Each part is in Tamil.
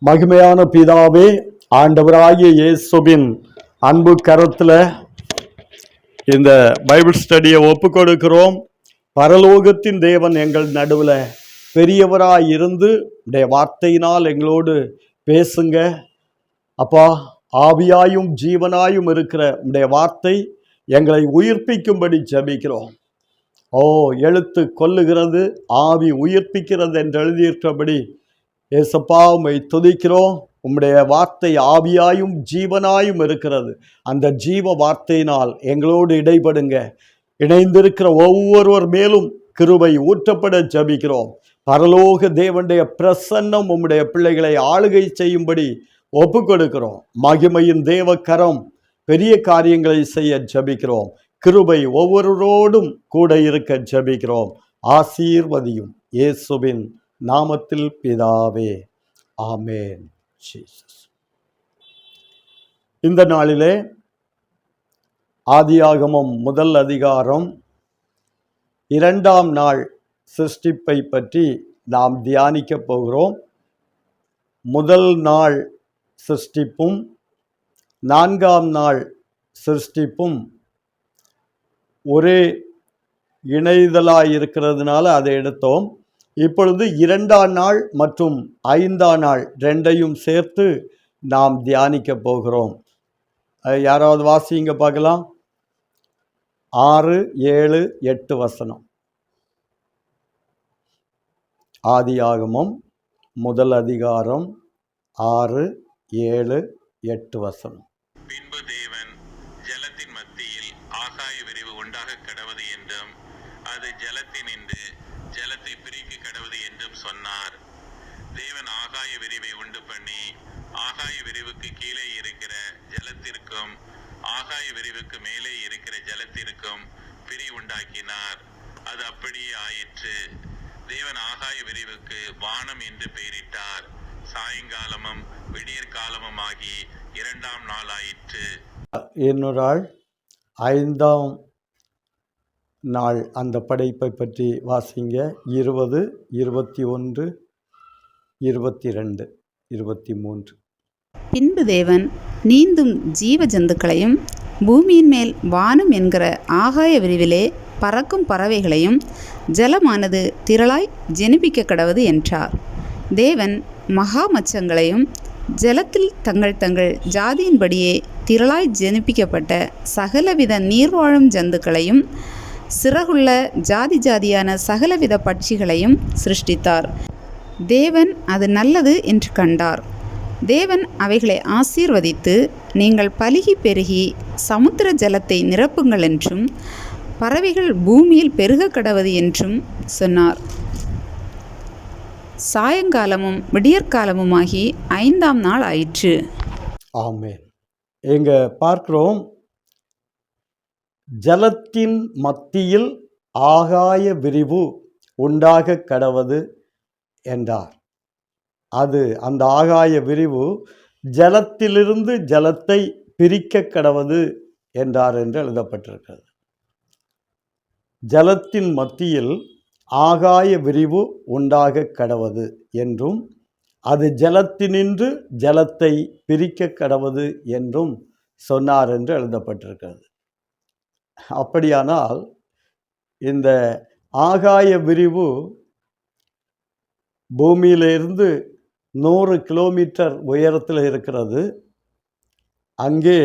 மகிமையான பிதாவே, ஆண்டவராகிய இயேசுவின் அன்பு கரத்துல இந்த பைபிள் ஸ்டடியை ஒப்பு கொடுக்கிறோம். பரலோகத்தின் தேவன் எங்கள் நடுவில் பெரியவராய் இருந்து உடைய வார்த்தையினால் எங்களோடு பேசுங்க அப்பா. ஆவியாயும் ஜீவனாயும் இருக்கிற உடைய வார்த்தை எங்களை உயிர்ப்பிக்கும்படி ஜெபிக்கிறோம். எழுத்து கொல்லுகிறது, ஆவி உயிர்ப்பிக்கிறது என்று எழுதியிருக்கிறபடி ஏசப்பா உம்மை துதிக்கிறோம். உம்முடைய வார்த்தை ஆவியாயும் ஜீவனாயும் இருக்கிறது. அந்த ஜீவ வார்த்தையினால் எங்களோடு இடைபடுங்க. இணைந்திருக்கிற ஒவ்வொருவர் மேலும் கிருபை ஊற்றப்பட ஜெபிக்கிறோம். பரலோக தேவனுடைய பிரசன்னம் உம்முடைய பிள்ளைகளை ஆளுகை செய்யும்படி ஒப்பு கொடுக்கிறோம். மகிமையின் தேவ கரம் பெரிய காரியங்களை செய்ய ஜெபிக்கிறோம். கிருபை ஒவ்வொருவரோடும் கூட இருக்க ஜெபிக்கிறோம். ஆசீர்வதியும் இயேசுவின் நாமத்தில் பிதாவே, ஆமென். ஜீசஸ். இந்த நாளிலே ஆதியாகமம் முதல் அதிகாரம் 2ஆம் நாள் சிருஷ்டிப்பை பற்றி நாம் தியானிக்க போகிறோம். முதல் நாள் சிருஷ்டிப்பும் 4ஆம் நாள் சிருஷ்டிப்பும் ஒரே இணைதலாய் இருக்கிறதுனால அதை எடுத்தோம். இப்பொழுது 2ஆம் நாள் மற்றும் 5ஆம் நாள் ரெண்டையும் சேர்த்து நாம் தியானிக்க போகிறோம். யாராவது வாசிங்க பார்க்கலாம். 6, 7, 8 வசனம். ஆதியாகமம் முதல் அதிகாரம் 6, 7, 8 வசனம். பின்பு தேவன் ஜலத்தின் மத்தியில் ஆகாய விரிவு உண்டாக கடவது என்றும் அது ஜலத்தினின்று ஜலத்தை பிரிக்க கடவுது என்றும் சொன்னார். தேவன் ஆகாய விரிவை உண்டு பண்ணி ஆகாய விரிவுக்கு கீழே இருக்கிற ஜலத்திற்கும் ஆகாய விரிவுக்கு மேலே இருக்கிற ஜலத்திற்கும் பிரி உண்டாக்கினார். அது அப்படியே ஆயிற்று. தேவன் ஆகாய விரிவுக்கு வானம் என்று பெயரிட்டார். சாயங்காலமும் விடியற் காலமும் ஆகி 2ஆம் நாள் ஆயிற்று. இன்னொரு நாள் 5ஆம் நாள் அந்த படைப்பை பற்றி வாசிங்க. 20, 21, 22, 23. பின்பு தேவன் நீந்தும் ஜீவ ஜந்துக்களையும் பூமியின் மேல் வானம் என்கிற ஆகாய விரிவிலே பறக்கும் பறவைகளையும் ஜலமானது திரளாய் ஜெனிப்பிக்க கடவது என்றார். தேவன் மகா மச்சங்களையும் ஜலத்தில் தங்கள் தங்கள் ஜாதியின்படியே திரளாய் ஜெனிப்பிக்கப்பட்ட சகலவித நீர்வாழும் ஜந்துக்களையும் சிறகுள்ள ஜாதி ஜாதியான சகலவித பட்சிகளையும் சிருஷ்டித்தார். தேவன் அது நல்லது என்று கண்டார். தேவன் அவைகளை ஆசீர்வதித்து, நீங்கள் பலுகி பெருகி சமுத்திர ஜலத்தை நிரப்புங்கள் என்றும் பறவைகள் பூமியில் பெருக கடவது என்றும் சொன்னார். சாயங்காலமும் விடியற்காலமுமாகி 5ஆம் நாள் ஆயிற்று. ஆமென். எங்க பார்க்கிறோம், ஜலத்தின் மத்தியில் ஆகாய விரிவு உண்டாக கடவது என்றார். அந்த ஆகாய விரிவு ஜலத்திலிருந்து ஜலத்தை பிரிக்க கடவது என்றார் என்று எழுதப்பட்டிருக்கிறது. ஜலத்தின் மத்தியில் ஆகாய விரிவு உண்டாக கடவது என்றும் அது ஜலத்தினின்று ஜலத்தை பிரிக்க கடவது என்றும் சொன்னார் என்று எழுதப்பட்டிருக்கிறது. அப்படியானால் இந்த ஆகாய விரிவு பூமியிலிருந்து 100 கிலோமீட்டர் உயரத்தில் இருக்கிறது. அங்கே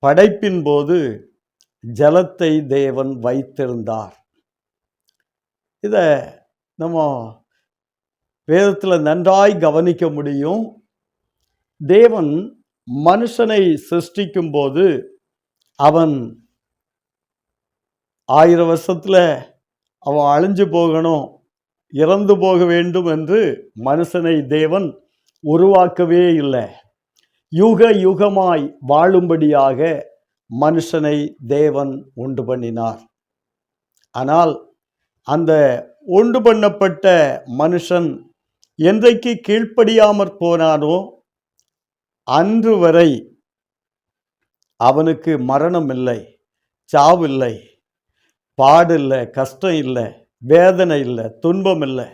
படைப்பின் போது ஜலத்தை தேவன் வைத்திருந்தார். இதை நம்ம வேதத்தில் நன்றாய் கவனிக்க முடியும். தேவன் மனுஷனை சிருஷ்டிக்கும் போது அவன் 1000 வருஷத்தில் அவன் அழிஞ்சு போகணும், இறந்து போக வேண்டும் என்று மனுஷனை தேவன் உருவாக்கவே இல்லை. யுக யுகமாய் வாழும்படியாக மனுஷனை தேவன் உண்டு பண்ணினார். ஆனால் அந்த உண்டு பண்ணப்பட்ட மனுஷன் என்றைக்கு கீழ்ப்படியாமற் போனானோ அன்று வரை அவனுக்கு மரணம் இல்லை, சாவில்லை, பாடு இல்லை, கஷ்டம் இல்லை, வேதனை இல்லை, துன்பம் இல்லை,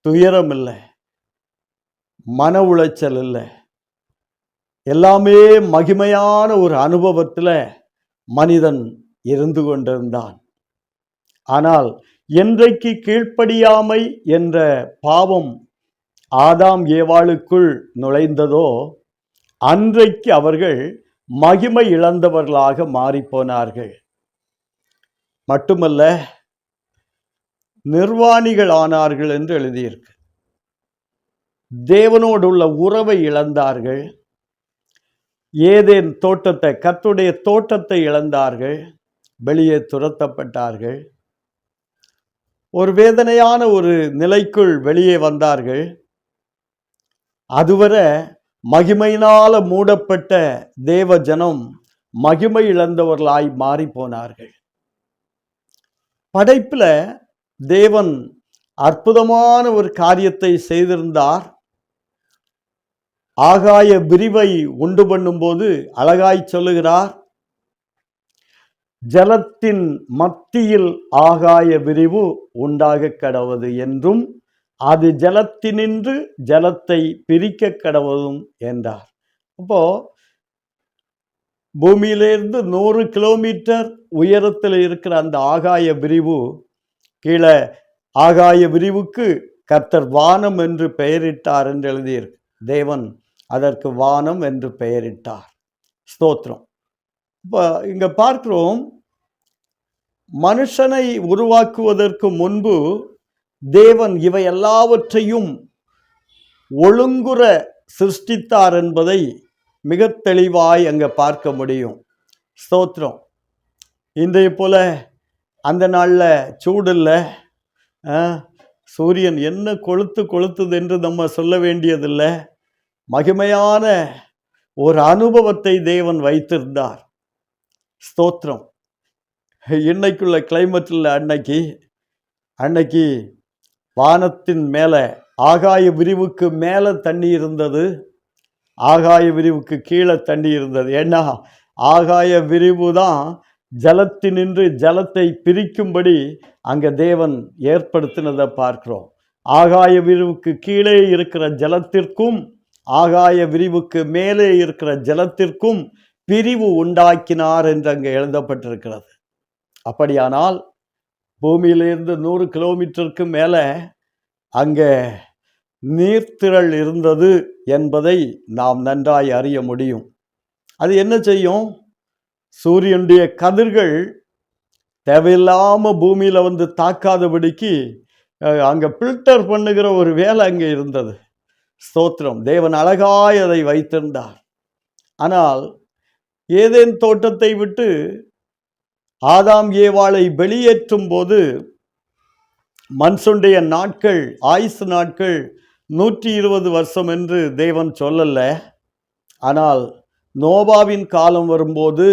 துயரம் இல்லை. மன உளைச்சல் இல்லை, எல்லாமே மகிமையான ஒரு அனுபவத்தில் மனிதன் இருந்து கொண்டிருந்தான். ஆனால் என்றைக்கு கீழ்ப்படியாமை என்ற பாவம் ஆதாம் ஏவாளுக்குள் நுழைந்ததோ அன்றைக்கு அவர்கள் மகிமை இழந்தவர்களாக மாறிப்போனார்கள். மட்டுமல்ல, நிர்வாணிகள் ஆனார்கள் என்று எழுதியிருக்கு. தேவனோடு உள்ள உறவை இழந்தார்கள். ஏதேன் தோட்டத்தை, கர்த்தருடைய தோட்டத்தை இழந்தார்கள். வெளியே துரத்தப்பட்டார்கள். ஒரு வேதனையான ஒரு நிலைக்குள் வெளியே வந்தார்கள். அதுவரை மகிமையினால மூடப்பட்ட தேவ ஜனம் மகிமை இழந்தவர்களாய் மாறி போனார்கள். படைப்புல தேவன் அற்புதமான ஒரு காரியத்தை செய்திருந்தார். ஆகாய விரிவை உண்டு பண்ணும்போது அழகாய் சொல்லுகிறார், ஜலத்தின் மத்தியில் ஆகாய விரிவு உண்டாக கடவது என்றும் அது ஜலத்தினின்று ஜலத்தை பிரிக்க கடவுதும் என்றார். அப்போ பூமியிலிருந்து 100 கிலோமீட்டர் உயரத்தில் இருக்கிற அந்த ஆகாய விரிவு, கீழே ஆகாய விரிவுக்கு கர்த்தர் வானம் என்று பெயரிட்டார் என்று எழுதியிருக்கு. தேவன் அதற்கு வானம் என்று பெயரிட்டார். ஸ்தோத்திரம். இப்போ இங்க பார்க்கிறோம், மனுஷனை உருவாக்குவதற்கு முன்பு தேவன் இவை எல்லாவற்றையும் ஒழுங்குற சிருஷ்டித்தார் என்பதை மிக தெளிவாய் அங்கே பார்க்க முடியும். ஸ்தோத்திரம். இன்றைய போல அந்த நாளில் சூடு இல்லை, சூரியன் என்ன கொளுத்துது என்று நம்ம சொல்ல வேண்டியதில்லை. மகிமையான ஒரு அனுபவத்தை தேவன் வைத்திருந்தார். ஸ்தோத்திரம். இன்னைக்குள்ள கிளைமேட்டில் அன்னைக்கு வானத்தின் மேலே ஆகாய விரிவுக்கு மேலே தண்ணி இருந்தது, ஆகாய விரிவுக்கு கீழே தண்ணி இருந்தது. ஏன்னா ஆகாய விரிவு தான் ஜலத்தினின்று ஜலத்தை பிரிக்கும்படி அங்கே தேவன் ஏற்படுத்தினதை பார்க்கிறோம். ஆகாய விரிவுக்கு கீழே இருக்கிற ஜலத்திற்கும் ஆகாய விரிவுக்கு மேலே இருக்கிற ஜலத்திற்கும் பிரிவு உண்டாக்கினார் என்று அங்கே எழுதப்பட்டிருக்கிறது. அப்படியானால் பூமியிலிருந்து 100 கிலோமீட்டருக்கு மேலே அங்கே நீர்த்திரள் இருந்தது என்பதை நாம் நன்றாய் அறிய முடியும். அது என்ன செய்யும்? சூரியனுடைய கதிர்கள் தேவையில்லாமல் பூமியில் வந்து தாக்காதபடிக்கு அங்கே ஃபில்டர் பண்ணுகிற ஒரு வேலை அங்கே இருந்தது. ஸ்தோத்திரம். தேவன் அழகாய் அதை வைத்திருந்தார். ஆனால் ஏதேன் தோட்டத்தை விட்டு ஆதாம் ஏவாளை வெளியேற்றும் போது மனுஷனுடைய நாட்கள், ஆயுசு நாட்கள் 120 வருஷம் என்று தேவன் சொல்லல. ஆனால் நோவாவின் காலம் வரும்போது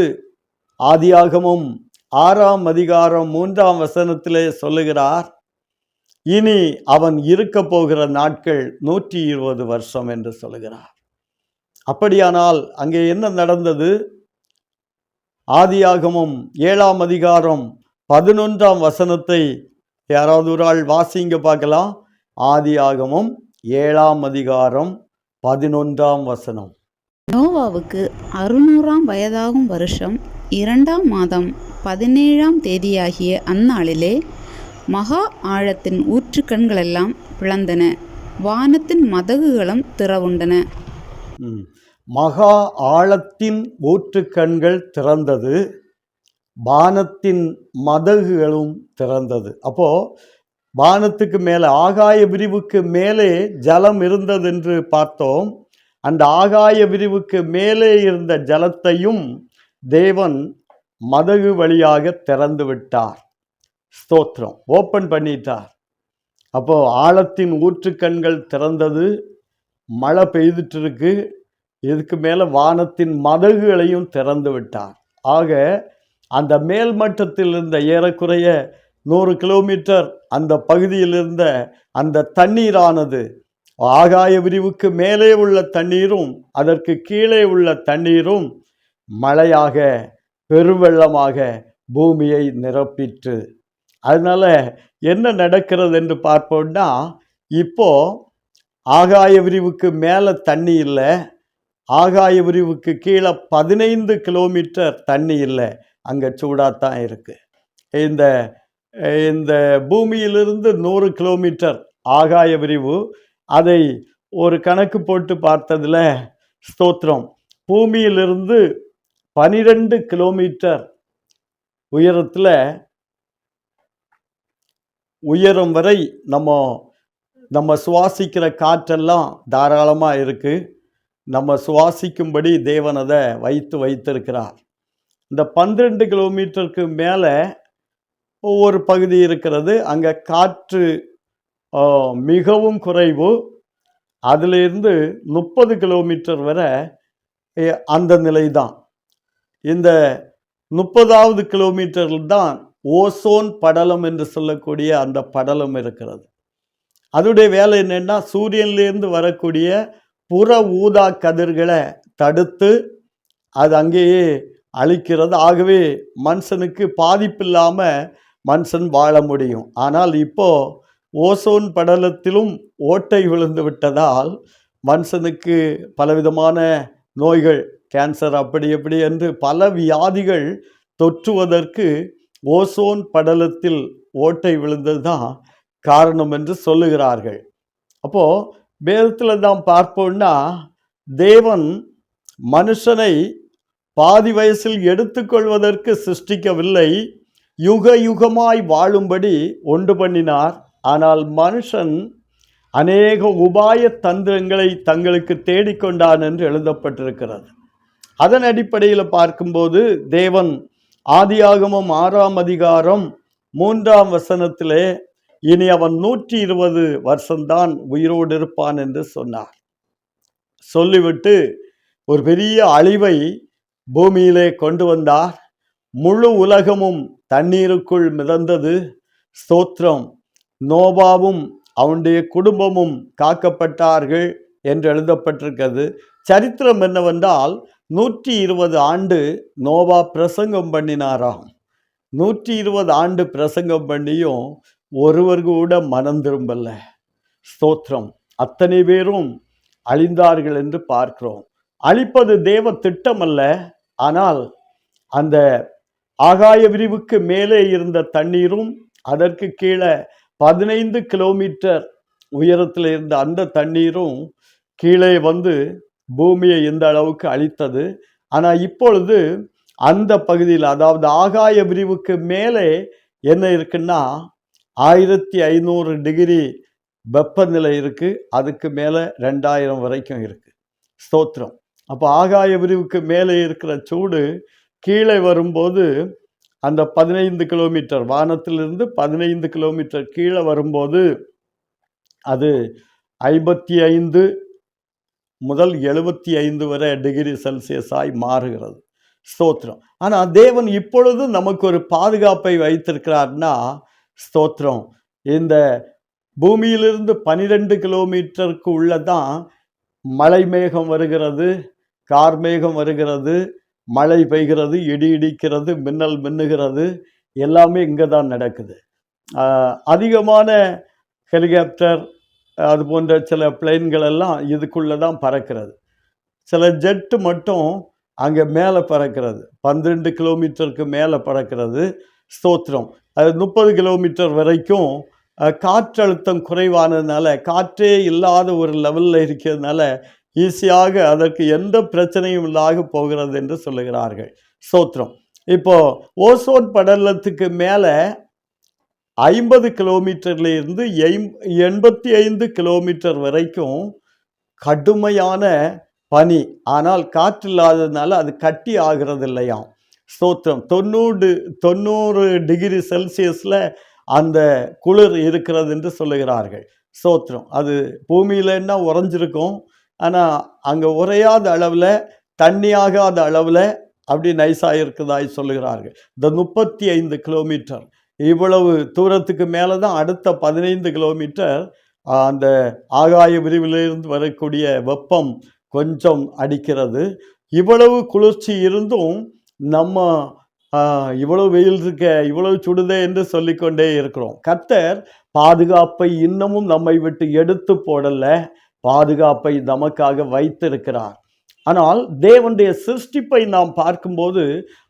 ஆதியாகமம் 6ஆம் அதிகாரம் 3ஆம் வசனத்திலே சொல்லுகிறார், இனி அவன் இருக்க போகிற நாட்கள் 120 வருஷம் என்று சொல்லுகிறார். அப்படியானால் அங்கே என்ன நடந்தது? ஆதியாகமம் 7ஆம் அதிகாரம் 11ஆம் வசனத்தை யாராவது ஒரு ஆள் வாசிங்க பார்க்கலாம். ஆதியாகமம் 7ஆம் அதிகாரம் 11ஆம் வசனம். நோவாவுக்கு 600ஆம் வயதாகும் வருஷம் 2ஆம் மாதம் 17ஆம் தேதியாகிய அந்நாளிலே மகா ஆழத்தின் ஊற்றுக்கண்களெல்லாம் பிளந்தன, வானத்தின் மதகுகளும் திறவுண்டன. மகா ஆழத்தின் ஊற்றுக்கண்கள் திறந்தது, வானத்தின் மதகுகளும் திறந்தது. அப்போ வானத்துக்கு மேலே, ஆகாய விரிவுக்கு மேலே ஜலம் இருந்தது என்று பார்த்தோம். அந்த ஆகாய விரிவுக்கு மேலே இருந்த ஜலத்தையும் தேவன் மதகு வழியாக திறந்து விட்டார். ஸ்தோத்திரம். ஓப்பன் பண்ணிட்டார். அப்போ ஆழத்தின் ஊற்றுக்கண்கள் திறந்தது, மழை பெய்துட்டு இருக்கு. இதுக்கு மேலே வானத்தின் மதகுகளையும் திறந்து விட்டார். ஆக அந்த மேல்மட்டத்தில் இருந்த ஏறக்குறைய 100 கிலோமீட்டர் அந்த பகுதியில் இருந்த அந்த தண்ணீரானது, ஆகாய விரிவுக்கு மேலே உள்ள தண்ணீரும் அதற்கு கீழே உள்ள தண்ணீரும் மழையாக பெருவெள்ளமாக பூமியை நிரப்பிற்று. அதனால என்ன நடக்கிறது என்று பார்ப்போம்னா, இப்போ ஆகாய விரிவுக்கு மேலே தண்ணி இல்லை, ஆகாய விரிவுக்கு கீழே 15 கிலோமீட்டர் தண்ணி இல்லை, அங்கே சூடாகத்தான் இருக்குது. இந்த இந்த பூமியிலிருந்து 100 கிலோமீட்டர் ஆகாய விரிவு. அதை ஒரு கணக்கு போட்டு பார்த்ததில் ஸ்தோத்திரம், பூமியிலிருந்து 12 கிலோமீட்டர் உயரத்தில் உயரம் வரை நம்ம சுவாசிக்கிற காற்றெல்லாம் தாராளமாக இருக்குது. நம்ம சுவாசிக்கும்படி தேவன் அதை வைத்திருக்கிறார். இந்த 12 கிலோமீட்டருக்கு மேலே ஒவ்வொரு பகுதி இருக்கிறது, அங்கே காற்று மிகவும் குறைவு. அதிலிருந்து 30 கிலோமீட்டர் வரை அந்த நிலை தான். இந்த 30வது கிலோமீட்டரில் தான் ஓசோன் படலம் என்று சொல்லக்கூடிய அந்த படலம் இருக்கிறது. அதோடைய வேலை என்னென்னா, சூரியனிலிருந்து வரக்கூடிய புற ஊதா கதிர்களை தடுத்து அது அங்கேயே அழிக்கிறது. ஆகவே மனுஷனுக்கு பாதிப்பில்லாமல் மனுஷன் வாழ முடியும். ஆனால் இப்போ ஓசோன் படலத்திலும் ஓட்டை விழுந்து விட்டதால் மனுஷனுக்கு பலவிதமான நோய்கள், கேன்சர் அப்படி எப்படி என்று பல வியாதிகள் தொற்றுவதற்கு ஓசோன் படலத்தில் ஓட்டை விழுந்தது தான் காரணம் என்று சொல்லுகிறார்கள். அப்போது வேதத்தில் தான் பார்ப்போம்னா, தேவன் மனுஷனை பாதி வயசில் எடுத்துக்கொள்வதற்கு சிருஷ்டிக்கவில்லை, யுக யுகமாய் வாழும்படி உண்டு பண்ணினார். ஆனால் மனுஷன் அநேக உபாய தந்திரங்களை தங்களுக்கு தேடிக்கொண்டான் என்று எழுதப்பட்டிருக்கிறது. அதன் அடிப்படையில் பார்க்கும்போது தேவன் ஆதியாகமம் 6ஆம் அதிகாரம் 3ஆம் வசனத்திலே இனி அவன் 120 வருஷம்தான் உயிரோடு இருப்பான் என்று சொன்னார். சொல்லிவிட்டு ஒரு பெரிய அழிவை பூமியிலே கொண்டு வந்தார். முழு உலகமும் தண்ணீருக்குள் மிதந்தது. ஸ்தோத்திரம், நோவாவும் அவனுடைய குடும்பமும் காக்கப்பட்டார்கள் என்று எழுதப்பட்டிருக்கிறது. சரித்திரம் என்னவென்றால், 120 ஆண்டு நோவா பிரசங்கம் பண்ணினாராம். 120 ஆண்டு பிரசங்கம் பண்ணியும் ஒருவர் கூட மனம் திரும்பல. ஸ்தோத்திரம், அத்தனை பேரும் அழிந்தார்கள் என்று பார்க்கிறோம். அழிப்பது தேவ திட்டம் அல்ல, ஆனால் அந்த ஆகாய விரிவுக்கு மேலே இருந்த தண்ணீரும் அதற்கு கீழே 15 கிலோமீட்டர் உயரத்தில் இருந்த அந்த தண்ணீரும் கீழே வந்து பூமியை இந்த அளவுக்கு அழித்தது. ஆனால் இப்பொழுது அந்த பகுதியில், அதாவது ஆகாய விரிவுக்கு மேலே என்ன இருக்குன்னா 1500 டிகிரி வெப்பநிலை இருக்குது. அதுக்கு மேலே 2000 வரைக்கும் இருக்குது. ஸ்தோத்திரம். அப்போ ஆகாய விரிவுக்கு மேலே இருக்கிற சூடு கீழே வரும்போது அந்த 15 கிலோமீட்டர், வானத்திலிருந்து 15 கிலோமீட்டர் கீழே வரும்போது அது 55 முதல் 75 வரை டிகிரி செல்சியஸாய் மாறுகிறது. ஸ்தோத்திரம். ஆனால் தேவன் இப்பொழுது நமக்கு ஒரு பாதுகாப்பை வைத்திருக்கிறார்னா, ஸ்தோத்திரம், இந்த பூமியிலிருந்து 12 கிலோமீட்டருக்கு உள்ளதான் மழை மேகம் வருகிறது, கார்மேகம் வருகிறது, மழை பெய்கிறது, இடி இடிக்கிறது, மின்னல் மின்னுகிறது, எல்லாமே இங்கே தான் நடக்குது. அதிகமான ஹெலிகாப்டர் அது போன்ற சில பிளேன்கள் எல்லாம் இதுக்குள்ளே தான் பறக்கிறது. சில ஜெட்டு மட்டும் அங்கே மேலே பறக்கிறது, 12 கிலோமீட்டருக்கு மேலே பறக்கிறது. ஸ்தோத்திரம். அது 30 கிலோமீட்டர் வரைக்கும் காற்றழுத்தம் குறைவானதுனால, காற்றே இல்லாத ஒரு லெவலில் இருக்கிறதுனால ஈஸியாக அதற்கு எந்த பிரச்சனையும் இல்லாத போகிறது என்று சொல்லுகிறார்கள். ஸ்தோத்திரம். இப்போ ஓசோன் படலத்துக்கு மேலே 50 கிலோமீட்டர்ல இருந்து 85 கிலோமீட்டர் வரைக்கும் கடுமையான பனி. ஆனால் காற்று இல்லாததுனால அது கட்டி ஆகிறது இல்லையாம். ஸ்தோத்திரம். 90 டிகிரி செல்சியஸில் அந்த குளிர் இருக்கிறது என்று சொல்லுகிறார்கள். ஸ்தோத்திரம். அது பூமியிலன்னா உறைஞ்சிருக்கும், ஆனால் அங்கே உறையாத அளவில், தண்ணியாகாத அளவில் அப்படி நைஸாக இருக்குதாய் சொல்லுகிறார்கள். இந்த 35 கிலோமீட்டர் இவ்வளவு தூரத்துக்கு மேலே தான் அடுத்த 15 கிலோமீட்டர் அந்த ஆகாய விரிவிலிருந்து வரக்கூடிய வெப்பம் கொஞ்சம் அடிக்கிறது. இவ்வளவு குளிர்ச்சி இருந்தும் நம்ம இவ்வளவு வெயில் இருக்க, இவ்வளவு சுடுதே என்று சொல்லிக்கொண்டே இருக்கிறோம். கர்த்தர் பாதுகாப்பை இன்னமும் நம்மை விட்டு எடுத்து போடலை. பாதுகாப்பை நமக்காக வைத்திருக்கிறார். ஆனால் தேவனுடைய சிருஷ்டிப்பை நாம் பார்க்கும்போது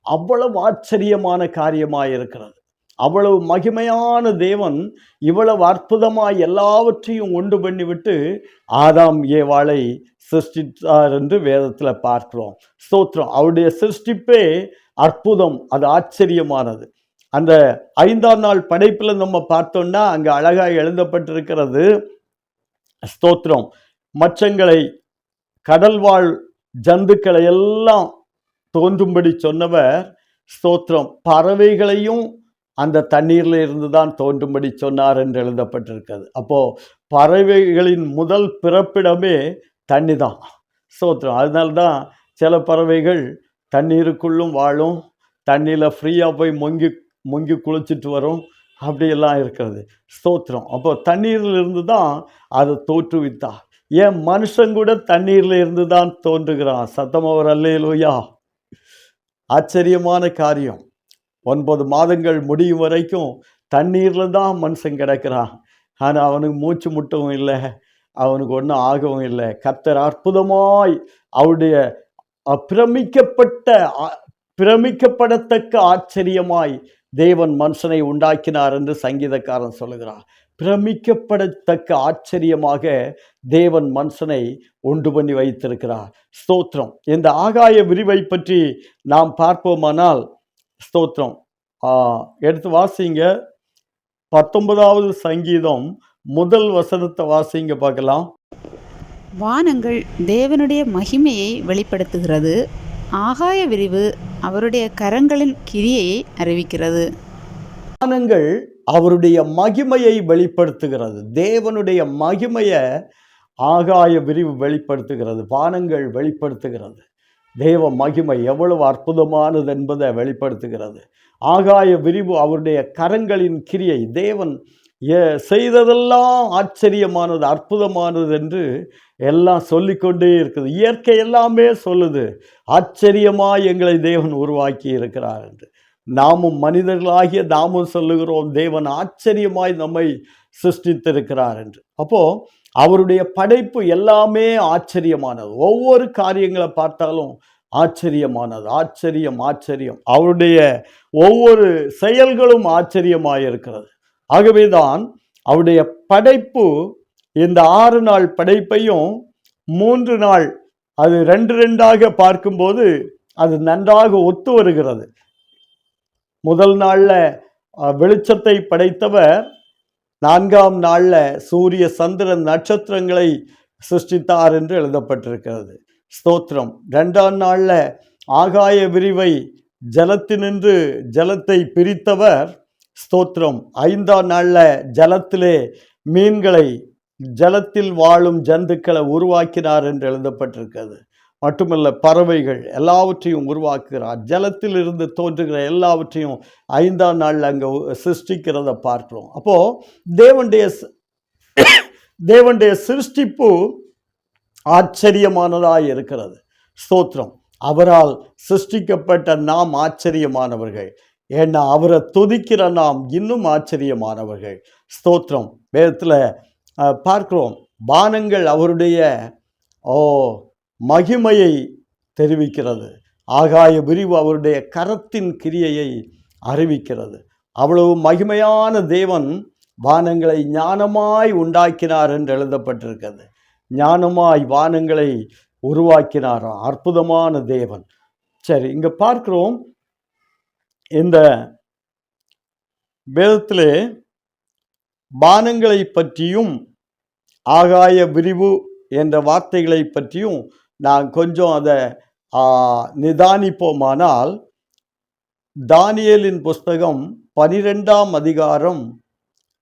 அவ்வளவு ஆச்சரியமான காரியமாய் இருக்கிறது. அவ்வளவு மகிமையான தேவன் இவ்வளவு அற்புதமாய் எல்லாவற்றையும் உண்டு பண்ணிவிட்டு ஆதாம் ஏவாளை சிருஷ்டித்தார் என்று வேதத்துல பார்க்கிறோம். ஸ்தோத்திரம். அவருடைய சிருஷ்டிப்பே அற்புதம், அது ஆச்சரியமானது. அந்த 5ஆம் நாள் படைப்புல நம்ம பார்த்தோம்னா அங்க அழகாய் எழுதப்பட்டிருக்கிறது. ஸ்தோத்திரம். மச்சங்களை, கடல்வாழ் ஜந்துக்களை எல்லாம் தோன்றும்படி சொன்னவர், ஸ்தோத்திரம், பறவைகளையும் அந்த தண்ணீர்ல இருந்து தான் தோன்றும்படி சொன்னார் என்று எழுதப்பட்டிருக்கிறது. அப்போ பறவைகளின் முதல் பிறப்பிடமே தண்ணி தான். ஸ்தோத்திரம். அதனால்தான் சில பறவைகள் தண்ணீருக்குள்ளும் வாழும், தண்ணியில் ஃப்ரீயாக போய் முங்கி குளிச்சுட்டு வரும், அப்படியெல்லாம் இருக்கிறது. ஸ்தோத்திரம். அப்போ தண்ணீரில் இருந்து தான் அதை தோற்றுவித்தார். ஏன் மனுஷன் கூட தண்ணீரில் இருந்து தான் தோன்றுகிறான். சத்தமவர் அல்லேலூயா. ஆச்சரியமான காரியம். 9 மாதங்கள் முடியும் வரைக்கும் தண்ணீரில் தான் மனுஷன் கிடக்கிறான். ஆனால் அவனுக்கு மூச்சு முட்டவும் இல்லை, அவனுக்கு ஒன்றும் ஆகவும் இல்லை. கர்த்தர் அற்புதமாய் அவருடைய பிரமிக்கப்படத்தக்க ஆச்சரியமாய் தேவன் மனுஷனை உண்டாக்கினார் என்று சங்கீதக்காரன் சொல்லுகிறார். பிரமிக்கப்படத்தக்க ஆச்சரியமாக தேவன் மனுஷனை உண்டு பண்ணி வைத்திருக்கிறார். ஸ்தோத்திரம். இந்த ஆகாய விரிவை பற்றி நாம் பார்ப்போமானால், ஸ்தோத்திரம், எடுத்து வாசிங்க. 19வது சங்கீதம் 1 வசனத்தை வாசிங்க பார்க்கலாம். வானங்கள் தேவனுடைய மகிமையை வெளிப்படுத்துகிறது, ஆகாய விரிவு அவருடைய கரங்களின் கிரியையை அறிவிக்கிறது. வானங்கள் அவருடைய மகிமையை வெளிப்படுத்துகிறது. தேவனுடைய மகிமையை ஆகாய விரிவு வெளிப்படுத்துகிறது, வானங்கள் வெளிப்படுத்துகிறது. தேவ மகிமை எவ்வளவு அற்புதமானது என்பதை வெளிப்படுத்துகிறது. ஆகாய விரிவு அவருடைய கரங்களின் கிரியை. தேவன் செய்ததெல்லாம் ஆச்சரியமானது, அற்புதமானது என்று எல்லாம் சொல்லிக்கொண்டே இருக்குது. இயற்கை எல்லாமே சொல்லுது, ஆச்சரியமாய் எங்களை தேவன் உருவாக்கி இருக்கிறார் என்று. நாமும் மனிதர்களாகிய நாமும் சொல்லுகிறோம், தேவன் ஆச்சரியமாய் நம்மை சிருஷ்டித்திருக்கிறார் என்று. அப்போ அவருடைய படைப்பு எல்லாமே ஆச்சரியமானது. ஒவ்வொரு காரியங்களை பார்த்தாலும் ஆச்சரியமானது. ஆச்சரியம், ஆச்சரியம். அவருடைய ஒவ்வொரு செயல்களும் ஆச்சரியமாயிருக்கிறது. ஆகவேதான் அவருடைய படைப்பு, இந்த 6 நாள் படைப்பையும் 3 நாள் அது 2 பார்க்கும்போது அது நன்றாக ஒத்து வருகிறது. முதல் நாள்ல வெளிச்சத்தை படைத்தவர், 4ஆம் நாள்ல சூரிய சந்திரன் நட்சத்திரங்களை சிருஷ்டித்தார் என்று எழுதப்பட்டிருக்கிறது. ஸ்தோத்திரம். 2ஆம் நாள்ல ஆகாய விரிவை ஜலத்தினின்று ஜலத்தை பிரித்தவர், ஸ்தோத்திரம். 5ஆம் நாள்ல ஜலத்திலே மீன்களை, ஜலத்தில் வாழும் ஜந்துக்களை உருவாக்கினார் என்று எழுதப்பட்டிருக்கிறது. மட்டுமல்ல, பறவைகள் எல்லாவற்றையும் உருவாக்குகிறார். ஜலத்தில் இருந்து தோன்றுகிற எல்லாவற்றையும் 5ஆம் நாள்ல அங்கே சிருஷ்டிக்கிறத பார்க்கிறோம். அப்போ தேவனுடைய சிருஷ்டிப்பு ஆச்சரியமானதாய் இருக்கிறது. ஸ்தோத்திரம். அவரால் சிருஷ்டிக்கப்பட்ட நாம் ஆச்சரியமானவர்கள். ஏன்னா அவரை துதிக்கிற நாம் இன்னும் ஆச்சரியமானவர்கள். ஸ்தோத்திரம். வேதத்தில் பார்க்கிறோம், வானங்கள் அவருடைய மகிமையை தெரிவிக்கிறது, ஆகாய விரிவு அவருடைய கரத்தின் கிரியையை அறிவிக்கிறது. அவ்வளவு மகிமையான தேவன் வானங்களை ஞானமாய் உண்டாக்கினார் என்று எழுதப்பட்டிருக்கிறது. ஞானமாய் வானங்களை உருவாக்கினாராம். அற்புதமான தேவன். சரி, இங்க பார்க்கிறோம், இந்த வேதத்திலே வானங்களை பற்றியும் ஆகாய விரிவு என்ற வார்த்தைகளை பற்றியும் நான் கொஞ்சம் அதை நிதானிப்போமானால், தானியேலின் புஸ்தகம் 12ஆம் அதிகாரம்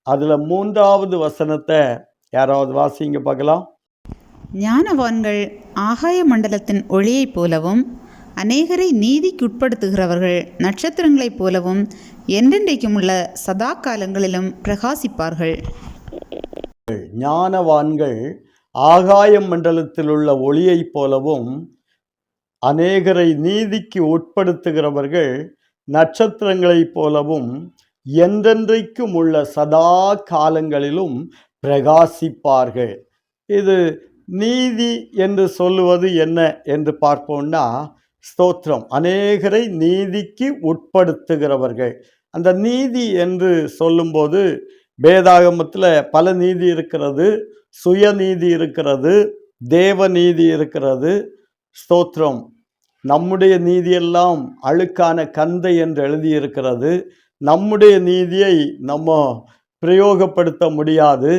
அதில் 3வது வசனத்தை யாராவது வாசிங்க பார்க்கலாம். ஞானவான்கள் ஆகாய மண்டலத்தின் ஒளியைப் போலவும், அநேகரை நீதிக்குட்படுத்துகிறவர்கள் நட்சத்திரங்களைப் போலவும் என்றென்றைக்கும் உள்ள சதா காலங்களிலும் பிரகாசிப்பார்கள். ஞானவான்கள் ஆகாய மண்டலத்தில் உள்ள ஒளியைப் போலவும், அநேகரை நீதிக்கு உட்படுத்துகிறவர்கள் நட்சத்திரங்களைப் போலவும் என்றென்றைக்கும் உள்ள சதா காலங்களிலும் பிரகாசிப்பார்கள். இது நீதி என்று சொல்லுவது என்ன என்று பார்ப்போம்னா, ஸ்தோத்திரம், அநேகரை நீதிக்கு உட்படுத்துகிறவர்கள். அந்த நீதி என்று சொல்லும்போது வேதாகமத்தில் பல நீதி இருக்கிறது. சுயநீதி இருக்கிறது, தேவ நீதி இருக்கிறது. ஸ்தோத்திரம், நம்முடைய நீதியெல்லாம் அழுக்கான கந்தை என்று எழுதியிருக்கிறது. நம்முடைய நீதியை நம்ம பிரயோகப்படுத்த முடியாது.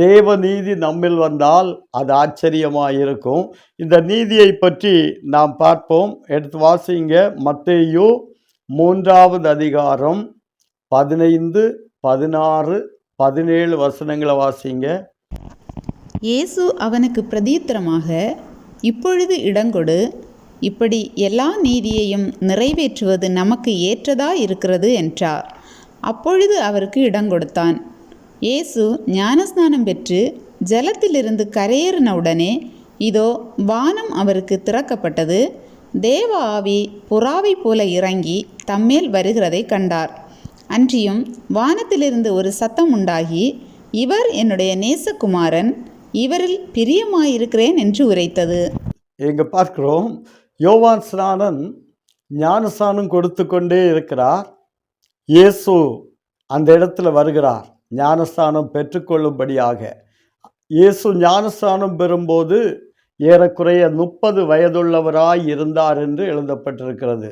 தேவ நீதி நம்மில் வந்தால் அது ஆச்சரியமாக இருக்கும். இந்த நீதியை பற்றி நாம் பார்ப்போம். எடுத்து வாசிங்க. மத்தேயு 3வது அதிகாரம் 15, 16, 17 வசனங்களை வாசிங்க. இயேசு அவனுக்கு பிரதியுத்தரமாக, இப்பொழுது இடங்கொடு, இப்படி எல்லா நீதியையும் நிறைவேற்றுவது நமக்கு ஏற்றதாயிருக்கிறது என்றார். அப்பொழுது அவருக்கு இடங்கொடுத்தான். இயேசு ஞானஸ்நானம் பெற்று ஜலத்திலிருந்து கரையேறினவுடனே இதோ வானம் அவருக்கு திறக்கப்பட்டது. தேவ ஆவி புறாவை போல இறங்கி தம்மேல் வருகிறதை கண்டார். அன்றியும் வானத்திலிருந்து ஒரு சத்தம் உண்டாகி, இவர் என்னுடைய நேசகுமாரன், இவரில் பிரியமாயிருக்கிறேன் என்று உரைத்தது. இங்கே பார்க்கிறோம், யோவான் ஸ்நானன் ஞானஸ்நானம் கொடுத்து கொண்டே இருக்கிறார். இயேசு அந்த இடத்துல வருகிறார் ஞானஸ்நானம் பெற்றுக்கொள்ளும்படியாக. இயேசு ஞானஸ்நானம் பெறும்போது ஏறக்குறைய 30 வயதுள்ளவராய் இருந்தார் என்று எழுதப்பட்டிருக்கிறது.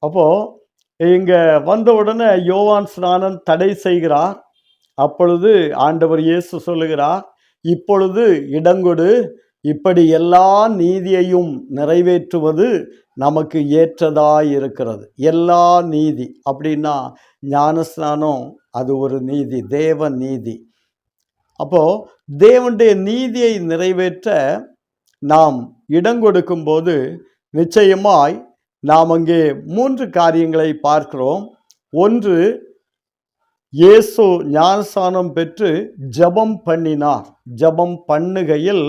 அப்போ இங்க வந்த உடனே யோவான் ஸ்நானன் தடை செய்கிறார். அப்பொழுது ஆண்டவர் இயேசு சொல்லுகிறார், இப்பொழுது இடங்கொடு, இப்படி எல்லா நீதியையும் நிறைவேற்றுவது நமக்கு ஏற்றதாய் இருக்கிறது. எல்லா நீதி அப்படின்னா ஞானஸ்நானம் அது ஒரு நீதி, தேவ நீதி. அப்போ தேவனுடைய நீதியை நிறைவேற்ற நாம் இடம் கொடுக்கும்போது நிச்சயமாய் நாம் அங்கே 3 காரியங்களை பார்க்கிறோம். ஒன்று, இயேசு ஞானஸ்நானம் பெற்று ஜெபம் பண்ணினார். ஜெபம் பண்ணுகையில்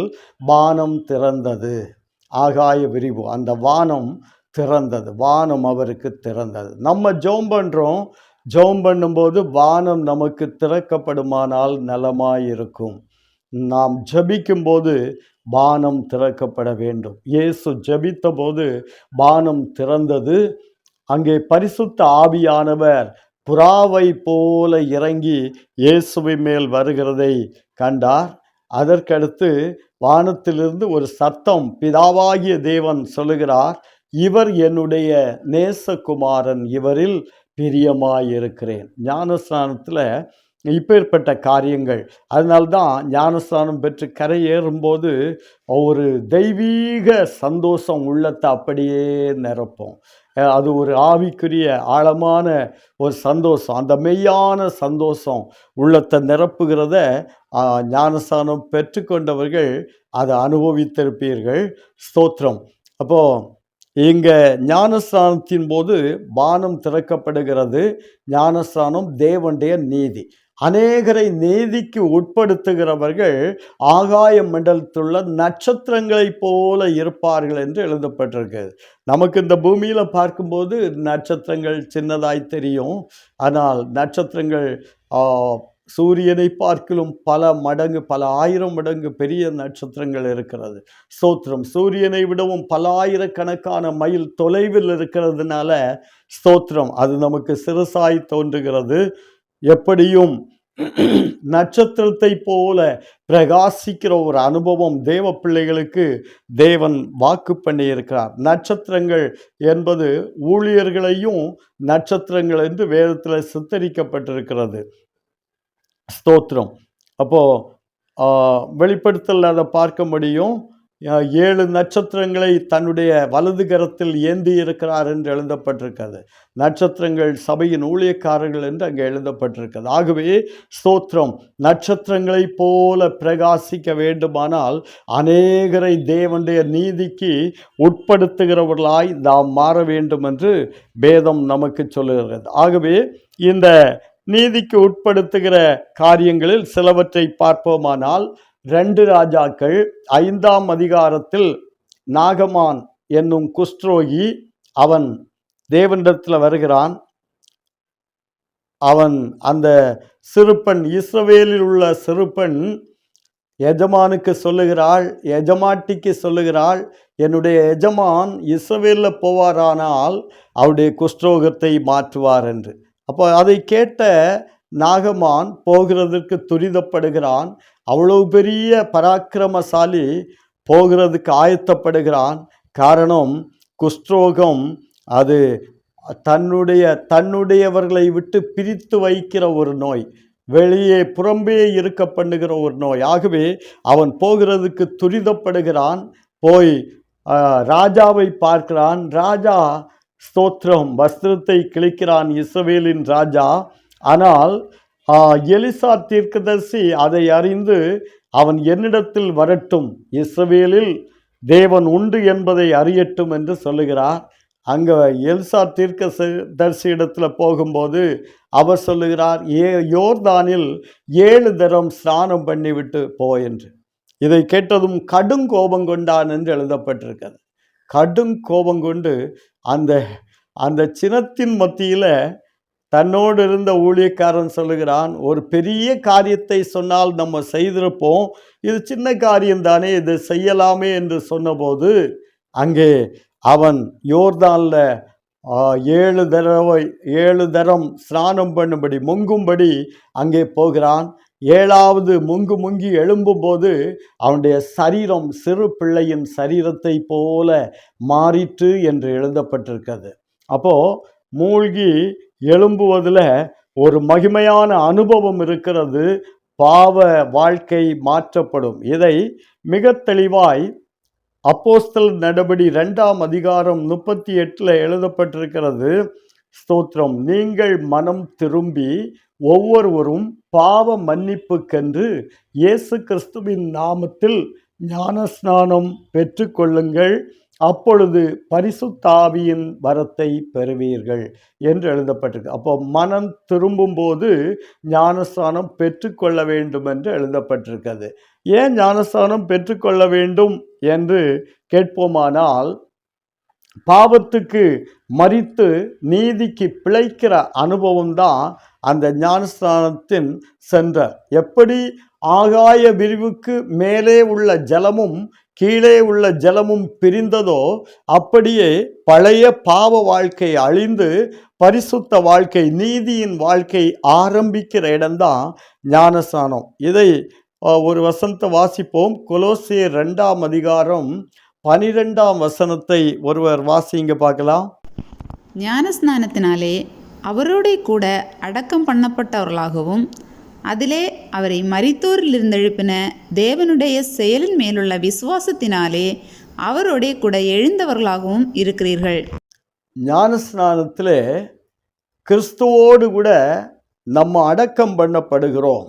வானம் திறந்தது. ஆகாய விரிவு, அந்த வானம் திறந்தது. வானம் அவருக்கு திறந்தது. நம்ம ஜெபம் பண்ணுறோம். ஜெபம் பண்ணும்போது வானம் நமக்கு திறக்கப்படுமானால் நலமாயிருக்கும். நாம் ஜெபிக்கும்போது வானம் திறக்கப்பட வேண்டும். இயேசு ஜெபித்த போது வானம் திறந்தது. அங்கே பரிசுத்த ஆவியானவர் புறாவை போல இறங்கி இயேசுவின் மேல் வருகிறதை கண்டார். அதற்கடுத்து வானத்திலிருந்து ஒரு சத்தம், பிதாவாகிய தேவன் சொல்லுகிறார், இவர் என்னுடைய நேசகுமாரன், இவரில் பிரியமாயிருக்கிறேன். ஞானஸ்நானத்தில் இப்பேற்பட்ட காரியங்கள். அதனால்தான் ஞானஸ்நானம் பெற்று கரையேறும்போது ஒரு தெய்வீக சந்தோஷம் உள்ளத்தை அப்படியே நிரப்பும். அது ஒரு ஆவிக்குரிய ஆழமான ஒரு சந்தோஷம். அந்த மெய்யான சந்தோஷம் உள்ளத்தை நிரப்புகிறத ஞானஸ்நானம் பெற்றுக்கொண்டவர்கள் அதை அனுபவித்திருப்பீர்கள். ஸ்தோத்திரம். அப்போது இங்கே ஞானஸ்நானத்தின் போது வானம் திறக்கப்படுகிறது. ஞானஸ்நானம் தேவனுடைய நீதி. அநேகரை நீதிக்கு உட்படுத்துகிறவர்கள் ஆகாய மண்டலத்துள்ள நட்சத்திரங்களைப் போல இருப்பார்கள் என்று எழுதப்பட்டிருக்கிறது. நமக்கு இந்த பூமியில் பார்க்கும்போது நட்சத்திரங்கள் சின்னதாய் தெரியும். ஆனால் நட்சத்திரங்கள் சூரியனை பார்க்கிலும் பல மடங்கு, பல ஆயிரம் மடங்கு பெரிய நட்சத்திரங்கள் இருக்கிறது. ஸ்தோத்திரம். சூரியனை விடவும் பல ஆயிரக்கணக்கான மைல் தொலைவில் இருக்கிறதுனால ஸ்தோத்திரம், அது நமக்கு சிறுசாய் தோன்றுகிறது. எப்படியும் நட்சத்திரத்தை போல பிரகாசிக்கிற ஒரு அனுபவம் தேவ பிள்ளைகளுக்கு தேவன் வாக்கு பண்ணி இருக்கிறார். நட்சத்திரங்கள் என்பது ஊழியர்களையும் நட்சத்திரங்கள் என்று வேதத்தில் சித்தரிக்கப்பட்டிருக்கிறது. ஸ்தோத்திரம். அப்போது வெளிப்படுத்தல் அதை பார்க்க முடியும். 7 நட்சத்திரங்களை தன்னுடைய வலது கரத்தில் ஏந்தி இருக்கிறார் என்று எழுதப்பட்டிருக்கிறது. நட்சத்திரங்கள் சபையின் ஊழியக்காரர்கள் என்று அங்கே எழுதப்பட்டிருக்கிறது. ஆகவே ஸ்தோத்திரம், நட்சத்திரங்களை போல பிரகாசிக்க வேண்டுமானால் அநேகரை தேவனுடைய நீதிக்கு உட்படுத்துகிறவர்களாய் நாம் மாற வேண்டும் என்று வேதம் நமக்கு சொல்லுகிறது. ஆகவே இந்த நீதிக்கு உட்படுத்துகிற காரியங்களில் சிலவற்றை பார்ப்போமானால், 2 ராஜாக்கள் 5ஆம் அதிகாரத்தில் நாகமான் என்னும் குஷ்டரோகி அவன் தேவனிடத்தில் வருகிறான். அவன் அந்த சிறுபெண், இஸ்ரவேலில் உள்ள சிறுபெண் எஜமானுக்கு சொல்லுகிறாள், எஜமாட்டிக்கு சொல்லுகிறாள், என்னுடைய எஜமான் இஸ்ரவேலில் போவாரானால் அவருடைய குஷ்டரோகத்தை மாற்றுவார் என்று. அப்போ அதை கேட்ட நாகமான் போகிறதுக்கு துரிதப்படுகிறான். அவ்வளவு பெரிய பராக்கிரமசாலி போகிறதுக்கு ஆயத்தப்படுகிறான். காரணம், குஷ்டரோகம் அது தன்னுடையவர்களை விட்டு பிரித்து வைக்கிற ஒரு நோய், வெளியே புறம்பே இருக்க பண்ணுகிற ஒரு நோய். ஆகவே அவன் போகிறதுக்கு துரிதப்படுகிறான். போய் ராஜாவை பார்க்கிறான். ராஜா ஸ்தோத்திரம் வஸ்திரத்தை கிழிக்கிறான், இஸ்ரவேலின் ராஜா. ஆனால் எலிசா தீர்க்கதரிசி அதை அறிந்து அவன் என்னிடத்தில் வரட்டும், இஸ்ரவேலில் தேவன் உண்டு என்பதை அறியட்டும் என்று சொல்லுகிறார். அங்கே எலிசா தீர்க்கதரிசி இடத்துல போகும்போது அவர் சொல்லுகிறார், யோர்தானில் 7 தரம் ஸ்நானம் பண்ணிவிட்டு போ என்று. இதை கேட்டதும் கடும் கோபம் கொண்டான் என்று எழுதப்பட்டிருக்கிறது. கடும் கோபம் கொண்டு அந்த சினத்தின் மத்தியில் தன்னோடு இருந்த ஊழியக்காரன் சொல்லுகிறான், ஒரு பெரிய காரியத்தை சொன்னால் நம்ம செய்திருப்போம், இது சின்ன காரியம்தானே, இது செய்யலாமே என்று சொன்னபோது அங்கே அவன் யோர்தானில் 7 தரம் ஸ்நானம் பண்ணும்படி முங்கும்படி அங்கே போகிறான். 7வது முங்கி எழும்பும்போது அவனுடைய சரீரம் சிறு பிள்ளையின் சரீரத்தை போல மாறிற்று என்று எழுதப்பட்டிருக்கிறது. அப்போ மூழ்கி எழும்புவதில் ஒரு மகிமையான அனுபவம் இருக்கிறது. பாவ வாழ்க்கை மாற்றப்படும். இதை மிக தெளிவாய் அப்போஸ்தலர் நடபடி 2ஆம் அதிகாரம் 38 எழுதப்பட்டிருக்கிறது. ஸ்தோத்திரம், நீங்கள் மனம் திரும்பி ஒவ்வொருவரும் பாவ மன்னிப்புக்கென்று இயேசு கிறிஸ்துவின் நாமத்தில் ஞானஸ்நானம் பெற்றுக்கொள்ளுங்கள், அப்பொழுது பரிசுத்த ஆவியின் வரத்தை பெறுவீர்கள் என்று எழுதப்பட்டிருக்கு. அப்போ மனம் திரும்பும்போது ஞானஸ்நானம் பெற்றுக்கொள்ள வேண்டும் என்று எழுதப்பட்டிருக்கிறது. ஏன் ஞானஸ்நானம் பெற்றுக்கொள்ள வேண்டும் என்று கேட்போமானால், பாவத்துக்கு மரித்து நீதிக்கு பிழைக்கிற அனுபவம் தான் அந்த ஞானஸ்நானத்தின் சென்டர். எப்படி ஆகாய விரிவுக்கு மேலே உள்ள ஜலமும் கீழே உள்ள ஜலமும் பிரிந்ததோ, அப்படியே பழைய பாவ வாழ்க்கை அழிந்து பரிசுத்த வாழ்க்கை, நீதியின் வாழ்க்கை ஆரம்பிக்கிற இடம்தான் ஞானஸ்நானம். இதை ஒரு வசனத்தை வாசிப்போம். கொலோசியர் 2ஆம் அதிகாரம் 12ஆம் வசனத்தை ஒருவர் வாசிங்க பார்க்கலாம். ஞானஸ்நானத்தினாலே அவரோடே கூட அடக்கம் பண்ணப்பட்டவர்களாகவும் அதிலே அவரை மரித்தோரிலிருந்து எழுப்பின தேவனுடைய செயலின் மேலுள்ள விசுவாசத்தினாலே அவரோடே கூட எழுந்தவர்களாகவும் இருக்கிறீர்கள். ஞானஸ்நானத்தில் கிறிஸ்துவோடு கூட நம்ம அடக்கம் பண்ணப்படுகிறோம்.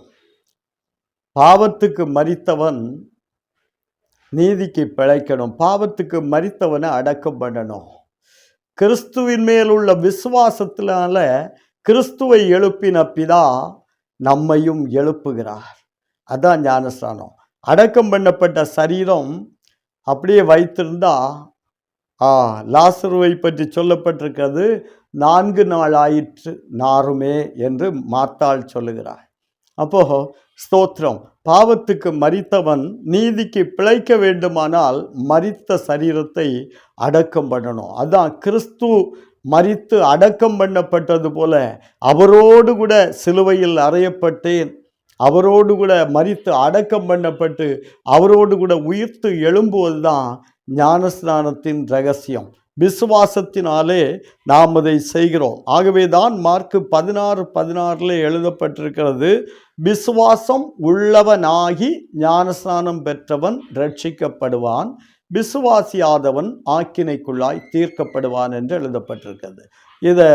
பாவத்துக்கு மரித்தவன் நீதிக்கு பிழைக்கணும். பாவத்துக்கு மரித்தவனை அடக்கம் பண்ணணும். கிறிஸ்துவின் மேலுள்ள விசுவாசத்தினால கிறிஸ்துவை எழுப்பின பிதா நம்மையும் எழுப்புகிறார். அதான் ஞானஸ்நானம். அடக்கம் பண்ணப்பட்ட சரீரம் அப்படியே வைத்திருந்தா, லாசருவை பற்றி சொல்லப்பட்டிருக்கிறது, 4 நாள் ஆயிற்று நாருமே என்று மார்த்தாள் சொல்லுகிறார். அப்போ ஸ்தோத்திரம், பாவத்துக்கு மரித்தவன் நீதிக்கு பிழைக்க வேண்டுமானால் மரித்த சரீரத்தை அடக்கம் பண்ணணும். அதான் கிறிஸ்து மரித்து அடக்கம் பண்ணப்பட்டது போல அவரோடு கூட சிலுவையில் அறையப்பட்டேன், அவரோடு கூட மரித்து அடக்கம் பண்ணப்பட்டு அவரோடு கூட உயிர்த்து எழும்புவது தான் ஞானஸ்நானத்தின் ரகசியம். விசுவாசத்தினாலே நாம் அதை செய்கிறோம். ஆகவே தான் மார்க்கு 16:16 எழுதப்பட்டிருக்கிறது, விசுவாசம் உள்ளவனாகி ஞானஸ்நானம் பெற்றவன் ரட்சிக்கப்படுவான், விசுவாசியாதவன் ஆக்கினைக்குள்ளாய் தீர்க்கப்படுவான் என்று எழுதப்பட்டிருக்கிறது. இதை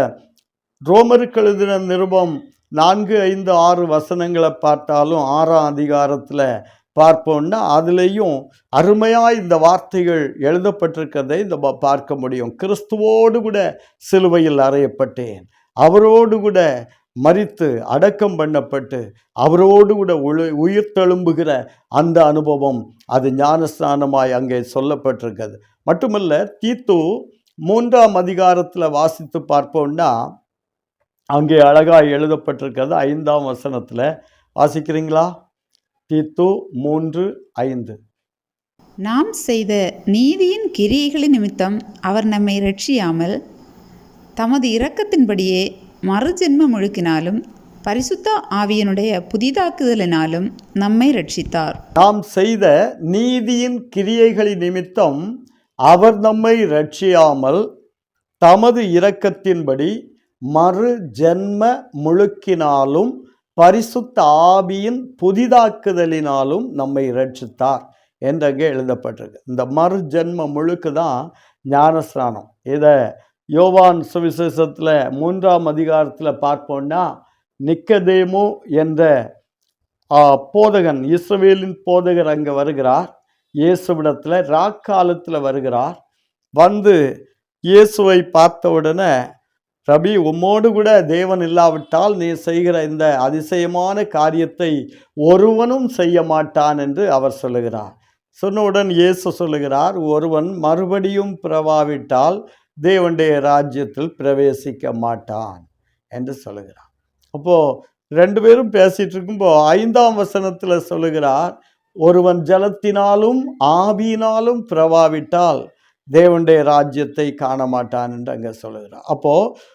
ரோமருக்கு எழுதின நிருபம் 4, 5, 6 வசனங்களை பார்த்தாலும் 6ஆம் அதிகாரத்தில் பார்ப்போம்னா அதுலேயும் அருமையாக இந்த வார்த்தைகள் எழுதப்பட்டிருக்கிறதை இந்த பார்க்க முடியும். கிறிஸ்துவோடு கூட சிலுவையில் அறையப்பட்டேன், அவரோடு கூட மரித்து அடக்கம் பண்ணப்பட்டு அவரோடு கூட உயிர்த்தெழும்புகிற அந்த அனுபவம் அது ஞானஸ்நானமாய் அங்கே சொல்லப்பட்டிருக்கிறது. மட்டுமல்ல, தீத்து 3ஆம் அதிகாரத்தில் வாசித்து பார்ப்போம்னா அங்கே அழகாக எழுதப்பட்டிருக்கிறது. 5ஆம் வசனத்தில் வாசிக்கிறீங்களா? தீத்து 3:5. நாம் செய்த நீதியின் கிரியைகளின் நிமித்தம் அவர் நம்மை இரட்சியாமல் தமது இரக்கத்தின்படியே மறுஜென்ம முழுக்கினாலும் பரிசுத்த ஆவியனுடைய புதிதாக்குதலினாலும் நம்மை இரட்சித்தார். நாம் செய்த நீதியின் கிரியைகளின் நிமித்தம் அவர் நம்மை இரட்சியாமல் தமது இரக்கத்தின்படி மறு ஜென்ம முழுக்கினாலும் பரிசுத்த ஆவியின் புதிதாக்குதலினாலும் நம்மை இரட்சித்தார் என்றங்கே எழுதப்பட்டிருக்கு. இந்த மறு ஜென்ம முழுக்கு தான் ஞானஸ்நானம். இதை யோவான் சுவிசேஷத்தில் 3ஆம் அதிகாரத்தில் பார்ப்போம்னா, நிக்கதேமு என்ற போதகன், இஸ்ரவேலின் போதகர் அங்கே வருகிறார். இயேசுவிடத்தில் ராக்காலத்தில் வருகிறார். வந்து இயேசுவை பார்த்த உடனே, ரபி, உம்மோடு கூட தேவன் இல்லாவிட்டால் நீ செய்கிற இந்த அதிசயமான காரியத்தை ஒருவனும் செய்ய மாட்டான் என்று அவர் சொல்லுகிறார். சொன்னவுடன் இயேசு சொல்லுகிறார், ஒருவன் மறுபடியும் பிறவாவிட்டால் தேவனுடைய ராஜ்யத்தில் பிரவேசிக்க மாட்டான் என்று சொல்லுகிறார். அப்போது 2 பேரும் பேசிட்டு இருக்கும்போது 5ஆம் வசனத்தில் சொல்லுகிறார், ஒருவன் ஜலத்தினாலும் ஆவியினாலும் பிறவாவிட்டால் தேவனுடைய ராஜ்யத்தை காண மாட்டான் என்று அங்கே சொல்லுகிறார். அப்போது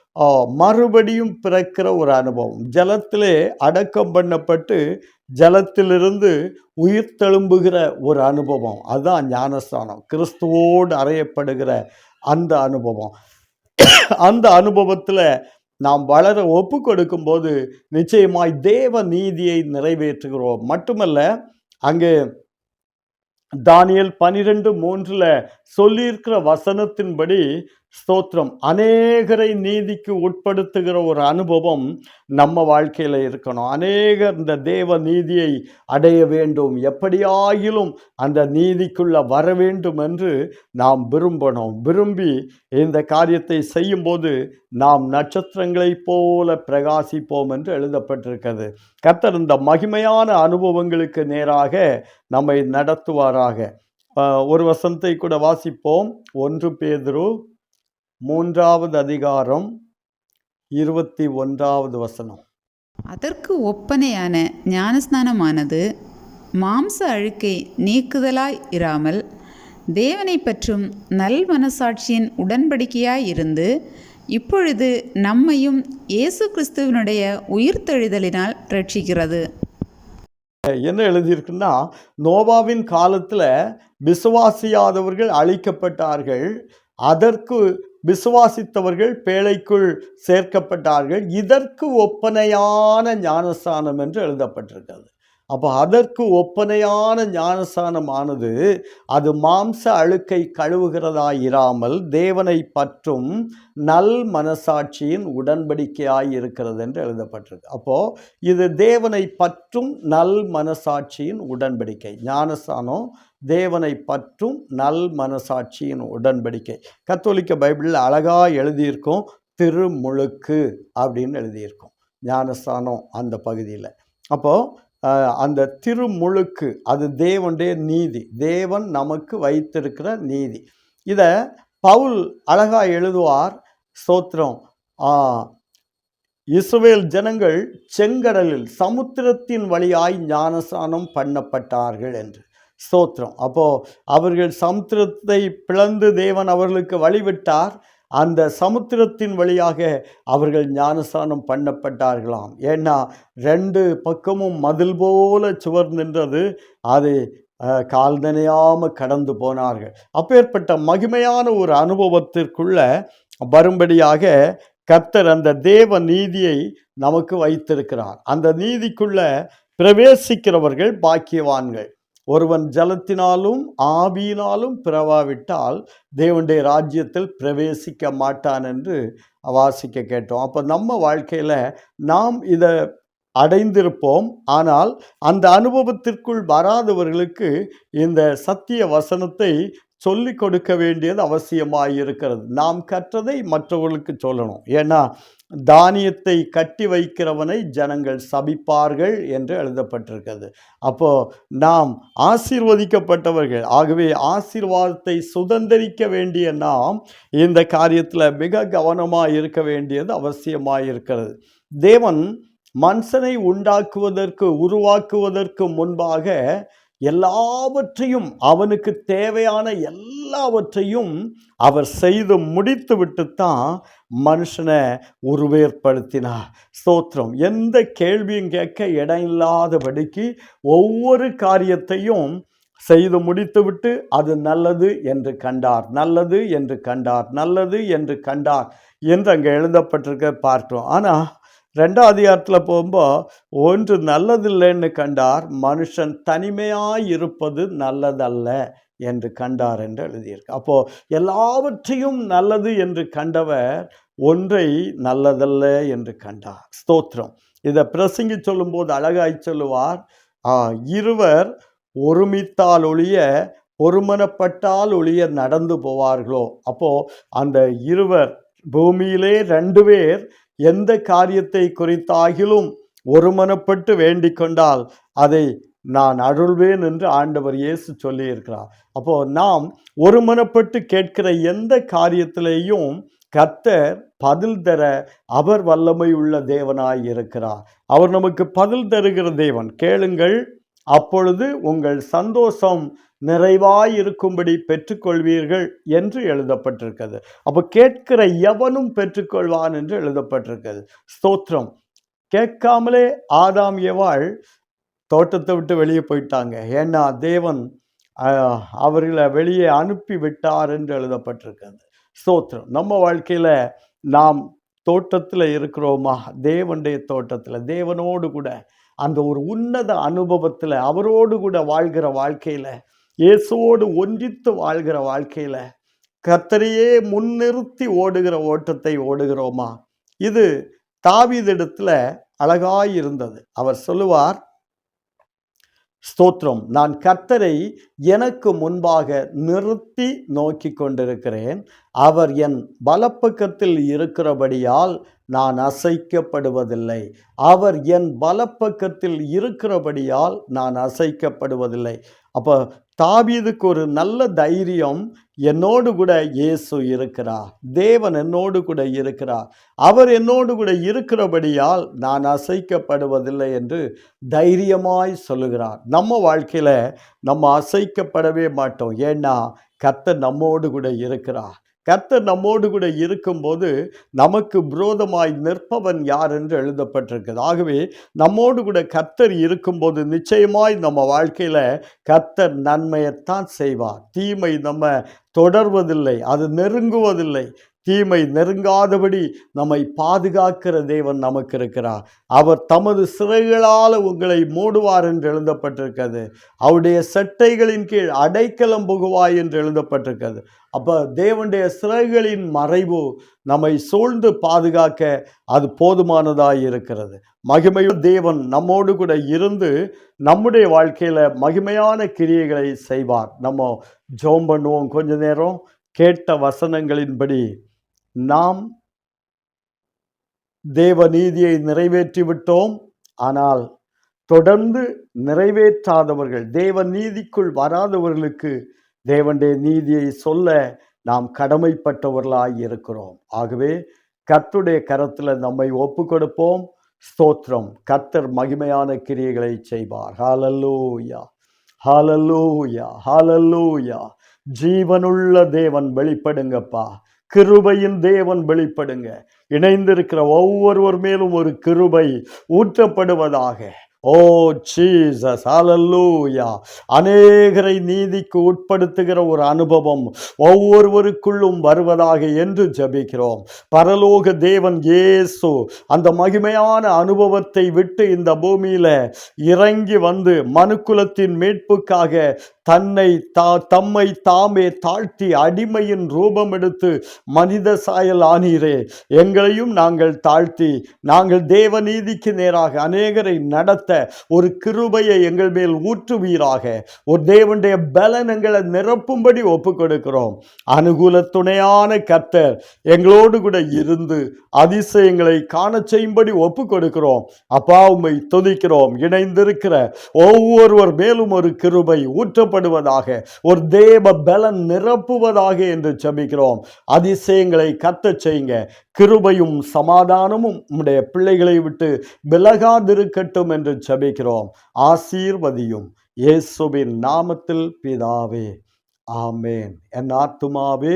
மறுபடியும் பிறக்கிற ஒரு அனுபவம், ஜலத்திலே அடக்கம் பண்ணப்பட்டு ஜலத்திலிருந்து உயிர் தெழும்புகிற ஒரு அனுபவம், அதுதான் ஞானஸ்நானம். கிறிஸ்துவோடு அறையப்படுகிற அந்த அனுபவம். அந்த அனுபவத்தில் நாம் வளர ஒப்பு கொடுக்கும்போது நிச்சயமாய் தேவ நீதியை நிறைவேற்றுகிறோம். மட்டுமல்ல, அங்கே தானியேல் 12:3 சொல்லியிருக்கிற வசனத்தின்படி ஸ்தோத்திரம், அநேகரை நீதிக்கு உட்படுத்துகிற ஒரு அனுபவம் நம்ம வாழ்க்கையில் இருக்கணும். அநேகர் இந்த தேவ நீதியை அடைய வேண்டும், எப்படியாயிலும் அந்த நீதிக்குள்ள வர வேண்டும் என்று நாம் விரும்பணும். விரும்பி இந்த காரியத்தை செய்யும்போது நாம் நட்சத்திரங்களைப் போல பிரகாசிப்போம் என்று எழுதப்பட்டிருக்கிறது. கர்த்தர் இந்த மகிமையான அனுபவங்களுக்கு நேராக நம்மை நடத்துவாராக. ஒரு வசனத்தை கூட வாசிப்போம். 1 பேதுரு 3ஆவது அதிகாரம் 21வது வசனம். அதற்கு ஒப்பனையான ஞானஸ்நானமானது மாம்ச அழுக்கை நீக்குதலாய் இராமல் தேவனை பற்றும் நல் மனசாட்சியின் உடன்படிக்கையாய் இருந்து இப்பொழுது நம்மையும் இயேசு கிறிஸ்துவினுடைய உயிர்த்தெழுதலினால் ரட்சிக்கிறது. என்ன எழுதியிருக்குன்னா, நோவாவின் காலத்தில் விசுவாசியாதவர்கள் அழிக்கப்பட்டார்கள், அதற்கு விசுவாசித்தவர்கள் பேழைக்குள் சேர்க்கப்பட்டார்கள். இதற்கு ஒப்பனையான ஞானஸ்நானம் என்று எழுதப்பட்டிருக்கிறது. அப்போ அதற்கு ஒப்பனையான ஞானஸ்நானமானது அது மாம்ச அழுக்கை கழுவுகிறதாயிராமல் தேவனை பற்றும் நல் மனசாட்சியின் உடன்படிக்கையாய் இருக்கிறது என்று எழுதப்பட்டிருக்கு. அப்போது இது தேவனை பற்றும் நல் மனசாட்சியின் உடன்படிக்கை. ஞானஸ்நானம் தேவனை பற்றும் நல் மனசாட்சியின் உடன்படிக்கை. கத்தோலிக்க பைபிளில் அழகாக எழுதியிருக்கும், திருமுழுக்கு அப்படின்னு எழுதியிருக்கும் ஞானஸ்நானம் அந்த பகுதியில். அப்போது அந்த திருமுழுக்கு அது தேவனுடைய நீதி, தேவன் நமக்கு வைத்திருக்கிற நீதி. இதை பவுல் அழகாக எழுதுவார். ஸ்தோத்திரம், இஸ்ரவேல் ஜனங்கள் செங்கடலில் சமுத்திரத்தின் வழியாய் ஞானஸ்நானம் பண்ணப்பட்டார்கள் என்று. ஸ்தோத்திரம். அப்போது அவர்கள் சமுத்திரத்தை பிளந்து தேவன் அவர்களுக்கு வழிவிட்டார். அந்த சமுத்திரத்தின் வழியாக அவர்கள் ஞானஸ்நானம் பண்ணப்பட்டார்களாம். ஏன்னா 2 பக்கமும் மதில் போல சுவர் நின்றது, அது கால் நனையாமல் கடந்து போனார்கள். அப்பேற்பட்ட மகிமையான ஒரு அனுபவத்திற்குள்ள வரும்படியாக கர்த்தர் அந்த தேவ நீதியை நமக்கு வைத்திருக்கிறார். அந்த நீதிக்குள்ள பிரவேசிக்கிறவர்கள் பாக்கியவான்கள். ஒருவன் ஜலத்தினாலும் ஆவியினாலும் பிறவாவிட்டால் தேவனுடைய ராஜ்யத்தில் பிரவேசிக்க மாட்டான் என்று வாசிக்க கேட்டோம். அப்போ நம்ம வாழ்க்கையில் நாம் இதை அடைந்திருப்போம். ஆனால் அந்த அனுபவத்திற்குள் வராதவர்களுக்கு இந்த சத்திய வசனத்தை சொல்லிக் கொடுக்க வேண்டியது அவசியமாக இருக்கிறது. நாம் கற்றதை மற்றவர்களுக்கு சொல்லணும். ஏன்னா தானியத்தை கட்டி வைக்கிறவனை ஜனங்கள் சபிப்பார்கள் என்று எழுதப்பட்டிருக்கிறது. அப்போது நாம் ஆசீர்வதிக்கப்பட்டவர்கள், ஆகவே ஆசீர்வாதத்தை சுதந்திரிக்க வேண்டிய நாம் இந்த காரியத்தில் மிக கவனமாக இருக்க வேண்டியது அவசியமாக இருக்கிறது. தேவன் மனுஷனை உருவாக்குவதற்கு முன்பாக எல்லாவற்றையும், அவனுக்கு தேவையான எல்லாவற்றையும் அவர் செய்து முடித்து விட்டுத்தான் மனுஷனை உருவேற்படுத்தினார். ஸ்தோத்திரம். எந்த கேள்வியும் கேட்க இடம் இல்லாதபடிக்கு ஒவ்வொரு காரியத்தையும் செய்து முடித்துவிட்டு அது நல்லது என்று கண்டார், நல்லது என்று கண்டார், நல்லது என்று கண்டார் என்று அங்கே எழுதப்பட்டிருக்க பார்க்கிறோம். ஆனால் 2ஆம் அதிகாரத்தில் போகும்போது ஒன்று நல்லதில்லைன்னு கண்டார், மனுஷன் தனிமையாய் இருப்பது நல்லதல்ல என்று கண்டார் என்று எழுதியிருக்கு. அப்போ எல்லாவற்றையும் நல்லது என்று கண்டவர் ஒன்றை நல்லதல்ல என்று கண்டார். ஸ்தோத்திரம். இதை பிரசங்கி சொல்லும்போது அழகாய் சொல்லுவார், இருவர் ஒருமித்தால் ஒழிய ஒருமனப்பட்டால் ஒழிய நடந்து போவார்களோ. அப்போ அந்த இருவர், பூமியிலே 2 பேர் எந்த காரியத்தை குறித்தாகிலும் ஒருமனப்பட்டு வேண்டிக் கொண்டால் அதை நான் அருள்வேன் என்று ஆண்டவர் இயேசு சொல்லி இருக்கிறார். அப்போ நாம் ஒருமனப்பட்டு கேட்கிற எந்த காரியத்திலேயும் கர்த்தர் பதில் தர அவர் வல்லமை உள்ள தேவனாய் இருக்கிறார். அவர் நமக்கு பதில் தருகிற தேவன். கேளுங்கள், அப்பொழுது உங்கள் சந்தோஷம் நிறைவாய் இருக்கும்படி பெற்றுக்கொள்வீர்கள் என்று எழுதப்பட்டிருக்கிறது. அப்போ கேட்கிற எவனும் பெற்றுக்கொள்வான் என்று எழுதப்பட்டிருக்கிறது. ஸ்தோத்திரம். கேட்காமலே ஆதாம் ஏவாள் தோட்டத்தை விட்டு வெளியே போயிட்டாங்க. ஏன்னா தேவன் அவர்களை வெளியே அனுப்பி விட்டார் என்று எழுதப்பட்டிருக்கிறது. ஸ்தோத்திரம். நம்ம வாழ்க்கையில் நாம் தோட்டத்தில் இருக்கிறோமா? தேவனுடைய தோட்டத்தில், தேவனோடு கூட அந்த ஒரு உன்னத அனுபவத்தில் அவரோடு கூட வாழ்கிற வாழ்க்கையில், இயேசுவோடு ஒன்றித்து வாழ்கிற வாழ்க்கையில் கர்த்தரையே முன்னிறுத்தி ஓடுகிற ஓட்டத்தை ஓடுகிறோமா? இது தாவீதிடத்தில் அழகாய் இருந்தது. அவர் சொல்லுவார், ஸ்தோத்திரம், நான் கர்த்தரை எனக்கு முன்பாக நிறுத்தி நோக்கி கொண்டிருக்கிறேன். அவர் என் வலப்பக்கத்தில் இருக்கிறபடியால் நான் அசைக்கப்படுவதில்லை. அவர் என் வலப்பக்கத்தில் இருக்கிறபடியால் நான் அசைக்கப்படுவதில்லை. அப்போ தாவீதுக்கு ஒரு நல்ல தைரியம், என்னோடு கூட இயேசு இருக்கிறார், தேவன் என்னோடு கூட இருக்கிறார், அவர் என்னோடு கூட இருக்கிறபடியால் நான் அசைக்கப்படுவதில்லை என்று தைரியமாய் சொல்லுகிறார். நம்ம வாழ்க்கையில் நம்ம அசைக்கப்படவே மாட்டோம். ஏன்னா கர்த்தர் நம்மோடு கூட இருக்கிறார். கர்த்தர் நம்மோடு கூட இருக்கும்போது நமக்கு விரோதமாய் நிற்பவன் யார் என்று எழுதப்பட்டிருக்கிறது. ஆகவே நம்மோடு கூட கர்த்தர் இருக்கும்போது நிச்சயமாய் நம்ம வாழ்க்கையில் கர்த்தர் நன்மையைத்தான் செய்வார். தீமை நம்ம தொடர்வதில்லை, அது நெருங்குவதில்லை. தீமை நெருங்காதபடி நம்மை பாதுகாக்கிற தேவன் நமக்கு இருக்கிறார். அவர் தமது சிறைகளால் உங்களை மூடுவார் என்று எழுதப்பட்டிருக்கிறது. அவருடைய செட்டைகளின் கீழ் அடைக்கலம் புகுவாய் என்று எழுதப்பட்டிருக்கிறது. அப்போ தேவனுடைய சிறைகளின் மறைவு நம்மை சூழ்ந்து பாதுகாக்க அது போதுமானதாய் இருக்கிறது. மகிமையும் தேவன் நம்மோடு கூட இருந்து நம்முடைய வாழ்க்கையில் மகிமையான கிரியைகளை செய்வார். நம்ம ஜெபம் பண்ணுவோம். கொஞ்ச நேரம் கேட்ட வசனங்களின்படி நாம் தேவ நீதியை நிறைவேற்றி விட்டோம். ஆனால் தொடர்ந்து நிறைவேற்றாதவர்கள், தேவ நீதிக்குள் வராதவர்களுக்கு தேவனுடைய நீதியை சொல்ல நாம் கடமைப்பட்டவர்களாய் இருக்கிறோம். ஆகவே கர்த்தருடைய கரத்தில் நம்மை ஒப்பு கொடுப்போம். ஸ்தோத்திரம். கர்த்தர் மகிமையான கிரியைகளை செய்வார். ஹல்லேலூயா, ஹல்லேலூயா, ஹல்லேலூயா. ஜீவனுள்ள தேவன் வெளிப்படுங்கப்பா. கிருபையின் தேவன் வெளிப்படுங்க. இணைந்திருக்கிற ஒவ்வொருவர் மேலும் ஒரு கிருபை ஊற்றப்படுவதாக. ஓ ஜீசஸ், ஹல்லேலூயா. அநேகரை நீதிக்கு உட்படுத்துகிற ஒரு அனுபவம் ஒவ்வொருவருக்குள்ளும் வருவதாக என்று ஜெபிக்கிறோம். பரலோக தேவன் இயேசு அந்த மகிமையான அனுபவத்தை விட்டு இந்த பூமியில இறங்கி வந்து மனுக்குலத்தின் மீட்புக்காக தம்மை தாமே தாழ்த்தி அடிமையின் ரூபம் எடுத்து மனித சாயல் ஆனீரே. எங்களையும் நாங்கள் தாழ்த்தி நாங்கள் தேவ நீதிக்கு நேராக அநேகரை நடத்த ஒரு கிருபையை எங்கள் மேல் ஊற்றுவீராக. ஒரு தேவனுடைய பலன் எங்களை நிரப்பும்படி ஒப்பு கொடுக்கிறோம். அனுகூல துணையான கர்த்தர் எங்களோடு கூட இருந்து அதிசயங்களை காண செய்யும்படி ஒப்பு கொடுக்கிறோம். அப்பா, உம்மை துதிக்கிறோம். இணைந்திருக்கிற ஒவ்வொருவர் மேலும் ஒரு கிருபை ஊற்ற ஊற்றப்படுவதாக, ஒரு தேவ பலன் நிரப்புவதாக என்று ஜெபிக்கிறோம். அதிசயங்களை கர்த்தர் செய்யுங்க. கிருபையும் சமாதானமும் உம்முடைய பிள்ளைகளை விட்டு விலகாதிருக்கட்டும் என்று ஜெபிக்கிறோம். ஆசீர்வதியும் இயேசுவின் நாமத்தில் பிதாவே, ஆமேன். என் ஆத்துமாவே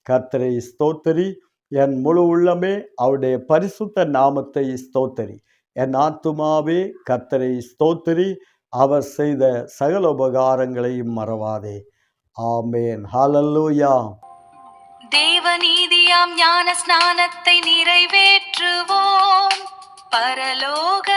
கர்த்தரை ஸ்தோத்திரி, என் முழு உள்ளமே அவருடைய பரிசுத்த நாமத்தை ஸ்தோத்திரி. என் ஆத்துமாவே கர்த்தரை ஸ்தோத்திரி, அவர் செய்த சகல உபகாரங்களையும் மறவாதே. ஆமேன். ஹல்லேலூயா. தேவநீதியாம் ஞான ஸ்நானத்தை நிறைவேற்றுவோம், பரலோக